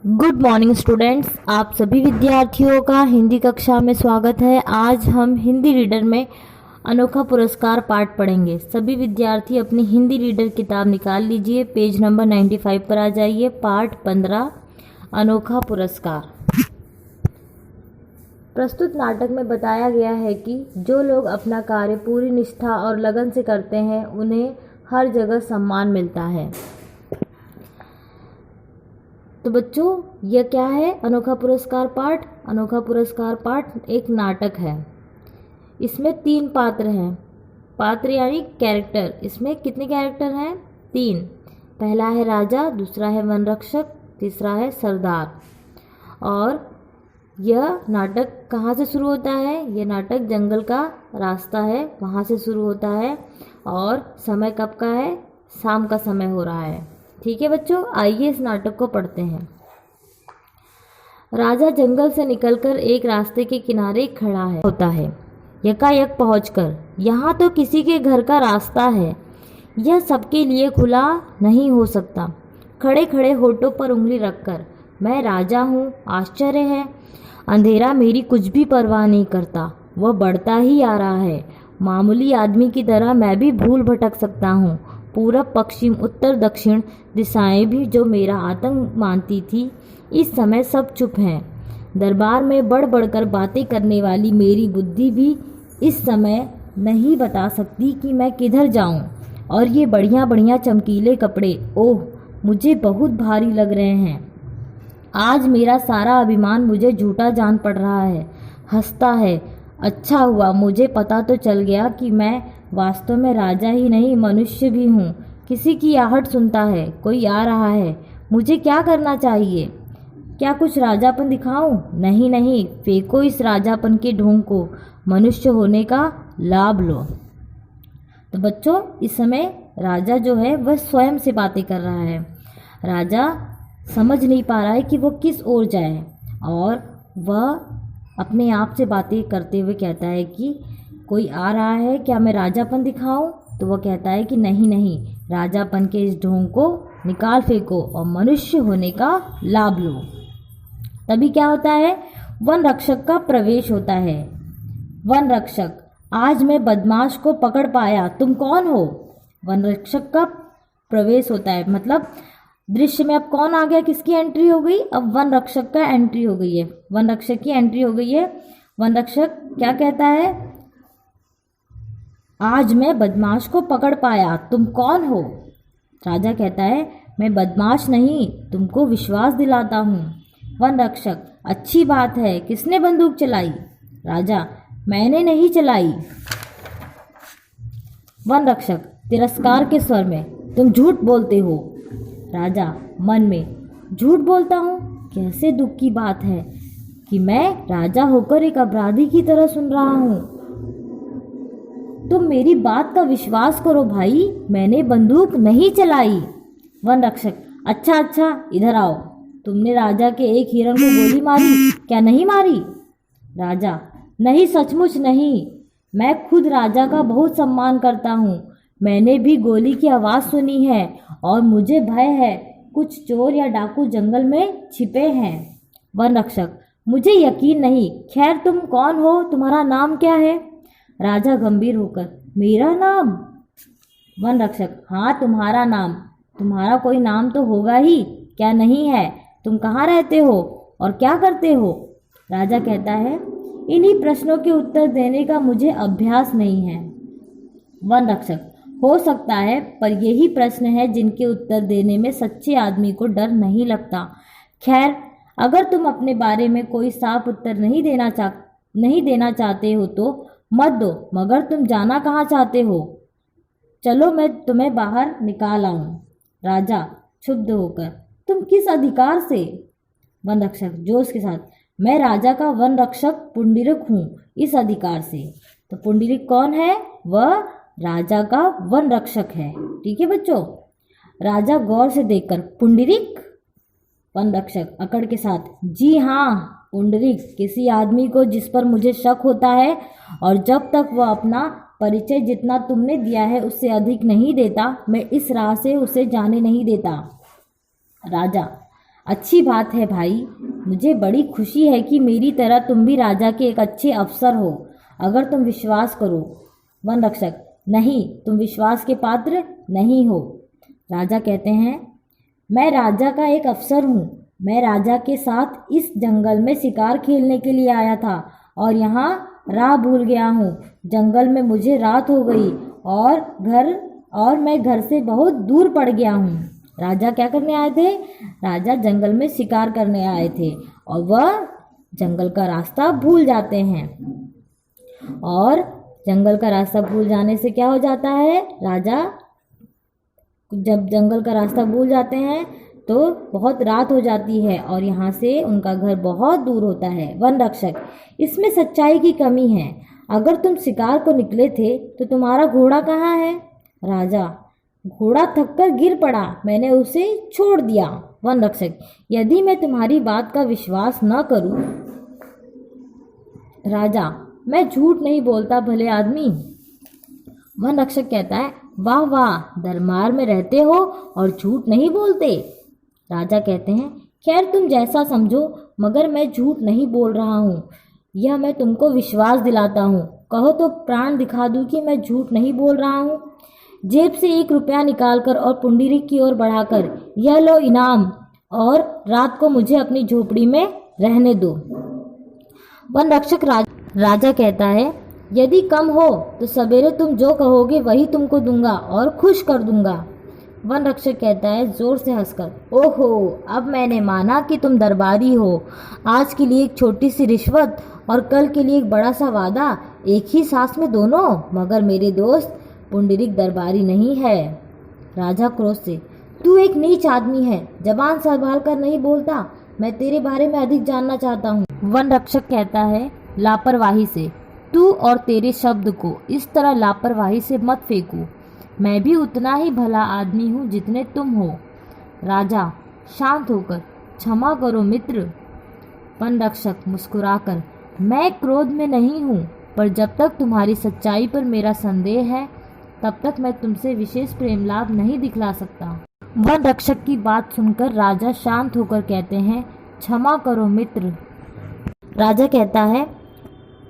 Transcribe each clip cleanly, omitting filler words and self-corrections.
Good morning students, आप सभी विद्यार्थियों का हिंदी कक्षा में स्वागत है। आज हम हिंदी रीडर में अनोखा पुरस्कार पाठ पढ़ेंगे। सभी विद्यार्थी अपनी हिंदी रीडर किताब निकाल लीजिए, पेज नंबर 95 पर आ जाइए। पाठ 15 अनोखा पुरस्कार। प्रस्तुत नाटक में बताया गया है कि जो लोग अपना कार्य पूरी निष्ठा और लगन से करते हैं उन्हें हर जगह सम्मान मिलता है। तो बच्चों, यह क्या है? अनोखा पुरस्कार पाठ। अनोखा पुरस्कार पाठ एक नाटक है। इसमें 3 पात्र हैं। पात्र यानी कैरेक्टर। इसमें कितने कैरेक्टर हैं? 3। पहला है राजा, दूसरा है वन रक्षक, तीसरा है सरदार। और यह नाटक कहाँ से शुरू होता है? यह नाटक जंगल का रास्ता है, वहाँ से शुरू होता है। और समय कब का है? शाम का समय हो रहा है। ठीक है बच्चों, आइए इस नाटक को पढ़ते हैं। राजा जंगल से निकलकर एक रास्ते के किनारे खड़ा होता है। यकायक पहुंचकर, यहाँ तो किसी के घर का रास्ता है, यह सबके लिए खुला नहीं हो सकता। खड़े खड़े होठों पर उंगली रखकर, मैं राजा हूँ, आश्चर्य है। अंधेरा मेरी कुछ भी परवाह नहीं करता, वह बढ़ता ही आ रहा है। मामूली आदमी की तरह मैं भी भूल भटक सकता हूँ। पूरब, पश्चिम, उत्तर, दक्षिण दिशाएं भी जो मेरा आतंक मानती थी, इस समय सब चुप हैं। दरबार में बढ़ बढ़कर बातें करने वाली मेरी बुद्धि भी इस समय नहीं बता सकती कि मैं किधर जाऊं। और ये बढ़िया बढ़िया चमकीले कपड़े, ओह, मुझे बहुत भारी लग रहे हैं। आज मेरा सारा अभिमान मुझे झूठा जान पड़ रहा है, हंसता है। अच्छा हुआ मुझे पता तो चल गया कि मैं वास्तव में राजा ही नहीं, मनुष्य भी हूँ। किसी की आहट सुनता है, कोई आ रहा है। मुझे क्या करना चाहिए? क्या कुछ राजापन दिखाऊं? नहीं नहीं, फेंको इस राजापन के ढोंग को, मनुष्य होने का लाभ लो। तो बच्चों, इस समय राजा जो है वह स्वयं से बातें कर रहा है। राजा समझ नहीं पा रहा है कि वो किस ओर जाए, और वह अपने आप से बातें करते हुए कहता है कि कोई आ रहा है, क्या मैं राजापन दिखाऊं? तो वह कहता है कि नहीं नहीं, राजापन के इस ढोंग को निकाल फेंको और मनुष्य होने का लाभ लो। तभी क्या होता है? वन रक्षक का प्रवेश होता है। वन रक्षक, आज मैं बदमाश को पकड़ पाया, तुम कौन हो? वन रक्षक का प्रवेश होता है, मतलब दृश्य में अब कौन आ गया? किसकी एंट्री हो गई? अब वन रक्षक का एंट्री हो गई है। वन रक्षक की एंट्री हो गई है। वन रक्षक क्या कहता है? आज मैं बदमाश को पकड़ पाया, तुम कौन हो? राजा कहता है, मैं बदमाश नहीं, तुमको विश्वास दिलाता हूँ। वन रक्षक, अच्छी बात है, किसने बंदूक चलाई? राजा, मैंने नहीं चलाई। वन रक्षक तिरस्कार के स्वर में, तुम झूठ बोलते हो। राजा मन में, झूठ बोलता हूँ? कैसे दुख की बात है कि मैं राजा होकर एक अपराधी की तरह सुन रहा हूँ। तुम मेरी बात का विश्वास करो भाई, मैंने बंदूक नहीं चलाई। वन रक्षक, अच्छा अच्छा, इधर आओ। तुमने राजा के एक हिरण को गोली मारी, क्या नहीं मारी? राजा, नहीं, सचमुच नहीं, मैं खुद राजा का बहुत सम्मान करता हूँ। मैंने भी गोली की आवाज़ सुनी है और मुझे भय है, कुछ चोर या डाकू जंगल में छिपे हैं। वन रक्षक, मुझे यकीन नहीं, खैर तुम कौन हो, तुम्हारा नाम क्या है? राजा गंभीर होकर, मेरा नाम? वन रक्षक, हाँ, तुम्हारा नाम। तुम्हारा कोई नाम तो होगा ही, क्या नहीं है? तुम कहाँ रहते हो और क्या करते हो? राजा कहता है, इन्हीं प्रश्नों के उत्तर देने का मुझे अभ्यास नहीं है। वन रक्षक, हो सकता है, पर यही प्रश्न है जिनके उत्तर देने में सच्चे आदमी को डर नहीं लगता। खैर, अगर तुम अपने बारे में कोई साफ उत्तर नहीं देना चाहते हो तो मत दो, मगर तुम जाना कहाँ चाहते हो? चलो मैं तुम्हें बाहर निकाल आऊं। राजा क्षुब्ध होकर, तुम किस अधिकार से? वन रक्षक जोश के साथ, मैं राजा का वन रक्षक पुंडरीक हूँ, इस अधिकार से। तो पुंडरीक कौन है? वह राजा का वन रक्षक है। ठीक है बच्चों। राजा गौर से देखकर, पुंडरीक? वन रक्षक अकड़ के साथ, जी हाँ, पुंडरीक, किसी आदमी को जिस पर मुझे शक होता है, और जब तक वह अपना परिचय जितना तुमने दिया है उससे अधिक नहीं देता, मैं इस राह से उसे जाने नहीं देता। राजा, अच्छी बात है भाई, मुझे बड़ी खुशी है कि मेरी तरह तुम भी राजा के एक अच्छे अफसर हो। अगर तुम विश्वास करो। वन रक्षक, नहीं, तुम विश्वास के पात्र नहीं हो। राजा कहते हैं, मैं राजा का एक अफसर हूँ। मैं राजा के साथ इस जंगल में शिकार खेलने के लिए आया था और यहाँ राह भूल गया हूँ। जंगल में मुझे रात हो गई और मैं घर से बहुत दूर पड़ गया हूँ। राजा क्या करने आए थे? राजा जंगल में शिकार करने आए थे और वह जंगल का रास्ता भूल जाते हैं। और जंगल का रास्ता भूल जाने से क्या हो जाता है? राजा जब जंगल का रास्ता भूल जाते हैं तो बहुत रात हो जाती है और यहाँ से उनका घर बहुत दूर होता है। वन रक्षक, इसमें सच्चाई की कमी है। अगर तुम शिकार को निकले थे तो तुम्हारा घोड़ा कहाँ है? राजा, घोड़ा थककर गिर पड़ा, मैंने उसे छोड़ दिया। वन रक्षक, यदि मैं तुम्हारी बात का विश्वास न करूं। राजा, मैं झूठ नहीं बोलता भले आदमी। वन रक्षक कहता है, वाह वाह, दरबार में रहते हो और झूठ नहीं बोलते। राजा कहते हैं, खैर तुम जैसा समझो, मगर मैं झूठ नहीं बोल रहा हूँ। यह मैं तुमको विश्वास दिलाता हूँ। कहो तो प्राण दिखा दूँ कि मैं झूठ नहीं बोल रहा हूँ। जेब से 1 रुपया निकालकर और पुंडरीक की ओर बढ़ाकर, यह लो इनाम, और रात को मुझे अपनी झोपड़ी में रहने दो। वन रक्षक राजा कहता है, यदि कम हो तो सवेरे तुम जो कहोगे वही तुमको दूंगा और खुश कर दूंगा। वन रक्षक कहता है जोर से हंसकर, ओहो, अब मैंने माना कि तुम दरबारी हो। आज के लिए एक छोटी सी रिश्वत और कल के लिए एक बड़ा सा वादा, एक ही सांस में दोनों। मगर मेरे दोस्त, पुंडरीक दरबारी नहीं है। राजा क्रोध से, तू एक नीच आदमी है, जबान संभाल कर नहीं बोलता। मैं तेरे बारे में अधिक जानना चाहता हूँ। वन रक्षक कहता है, लापरवाही से, तू और तेरे शब्द को इस तरह लापरवाही से मत फेंकू। मैं भी उतना ही भला आदमी हूँ जितने तुम हो। राजा शांत होकर, क्षमा करो मित्र। वन रक्षक मुस्कुराकर, मैं क्रोध में नहीं हूँ, पर जब तक तुम्हारी सच्चाई पर मेरा संदेह है तब तक मैं तुमसे विशेष प्रेम लाभ नहीं दिखला सकता। वन रक्षक की बात सुनकर राजा शांत होकर कहते हैं, क्षमा करो मित्र। राजा कहता है,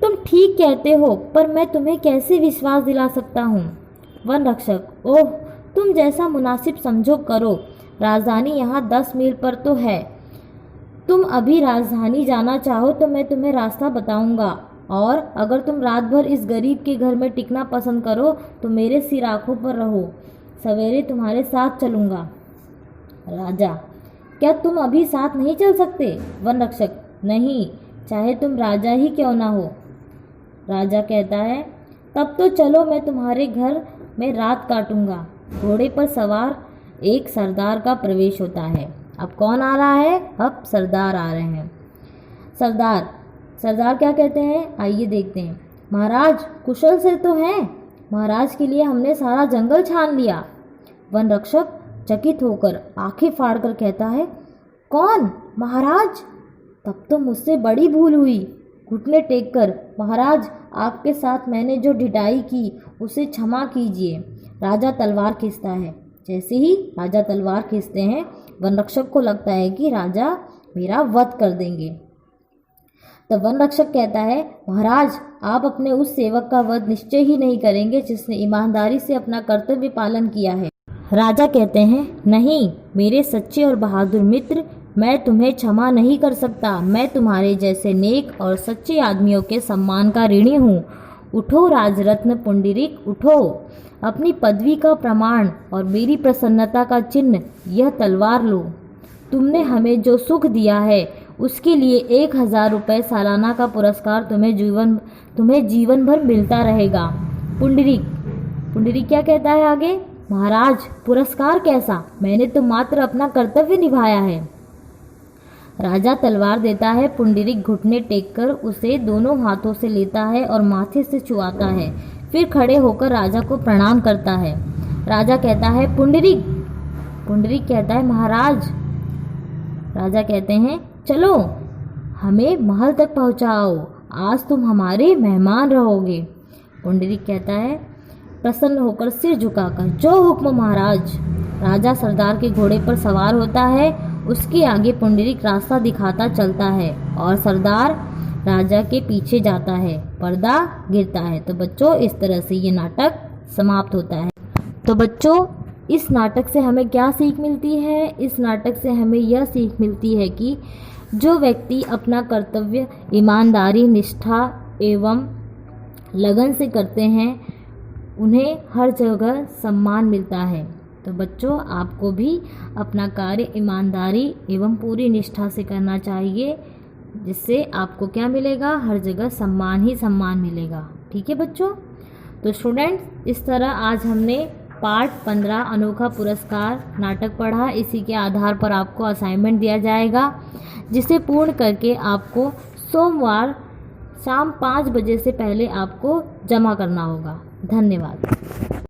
तुम ठीक कहते हो, पर मैं तुम्हें कैसे विश्वास दिला सकता हूँ? वन रक्षक, ओह, तुम जैसा मुनासिब समझो करो। राजधानी यहाँ 10 मील पर तो है। तुम अभी राजधानी जाना चाहो तो मैं तुम्हें रास्ता बताऊंगा, और अगर तुम रात भर इस गरीब के घर में टिकना पसंद करो तो मेरे सिर आँखों पर रहो, सवेरे तुम्हारे साथ चलूँगा। राजा, क्या तुम अभी साथ नहीं चल सकते? वन रक्षक, नहीं, चाहे तुम राजा ही क्यों ना हो। राजा कहता है, तब तो चलो, मैं तुम्हारे घर में रात काटूंगा। घोड़े पर सवार एक सरदार का प्रवेश होता है। अब कौन आ रहा है? अब सरदार आ रहे हैं। सरदार क्या कहते हैं, आइए देखते हैं। महाराज कुशल से तो हैं? महाराज के लिए हमने सारा जंगल छान लिया। वन रक्षक चकित होकर आंखें फाड़कर कहता है, कौन? महाराज? तब तो मुझसे बड़ी भूल हुई। घुटने टेककर, महाराज, आपके साथ मैंने जो ढिठाई की उसे क्षमा कीजिए। राजा तलवार खींचता है। जैसे ही राजा तलवार खींचते हैं, वन रक्षक को लगता है कि राजा मेरा वध कर देंगे। तो वन रक्षक कहता है, महाराज, आप अपने उस सेवक का वध निश्चय ही नहीं करेंगे जिसने ईमानदारी से अपना कर्तव्य पालन किया है। राजा कहते हैं, नहीं मेरे सच्चे और बहादुर मित्र, मैं तुम्हें क्षमा नहीं कर सकता। मैं तुम्हारे जैसे नेक और सच्चे आदमियों के सम्मान का ऋणी हूँ। उठो राजरत्न पुंडरीक, उठो। अपनी पदवी का प्रमाण और मेरी प्रसन्नता का चिन्ह यह तलवार लो। तुमने हमें जो सुख दिया है उसके लिए 1000 रुपये सालाना का पुरस्कार तुम्हें जीवन भर मिलता रहेगा। पुंडरीक क्या कहता है आगे? महाराज, पुरस्कार कैसा? मैंने तो मात्र अपना कर्तव्य निभाया है। राजा तलवार देता है। पुंडरीक घुटने टेककर उसे दोनों हाथों से लेता है और माथे से छुआता है। फिर खड़े होकर राजा को प्रणाम करता है। राजा कहता है, पुंडरीक कहता है, महाराज। राजा कहते हैं, चलो हमें महल तक पहुंचाओ, आज तुम हमारे मेहमान रहोगे। पुंडरीक कहता है प्रसन्न होकर सिर झुकाकर, जो हुक्म महाराज। राजा सरदार के घोड़े पर सवार होता है उसके आगे पुंडरीक रास्ता दिखाता चलता है और सरदार राजा के पीछे जाता है। पर्दा गिरता है। तो बच्चों, इस तरह से ये नाटक समाप्त होता है। तो बच्चों, इस नाटक से हमें क्या सीख मिलती है? इस नाटक से हमें यह सीख मिलती है कि जो व्यक्ति अपना कर्तव्य ईमानदारी, निष्ठा एवं लगन से करते हैं, उन्हें हर जगह सम्मान मिलता है। तो बच्चों, आपको भी अपना कार्य ईमानदारी एवं पूरी निष्ठा से करना चाहिए, जिससे आपको क्या मिलेगा? हर जगह सम्मान ही सम्मान मिलेगा। ठीक है बच्चों? तो स्टूडेंट्स, इस तरह आज हमने पार्ट 15 अनोखा पुरस्कार नाटक पढ़ा। इसी के आधार पर आपको असाइनमेंट दिया जाएगा, जिसे पूर्ण करके आपको सोमवार शाम 5 बजे से पहले आपको जमा करना होगा। धन्यवाद।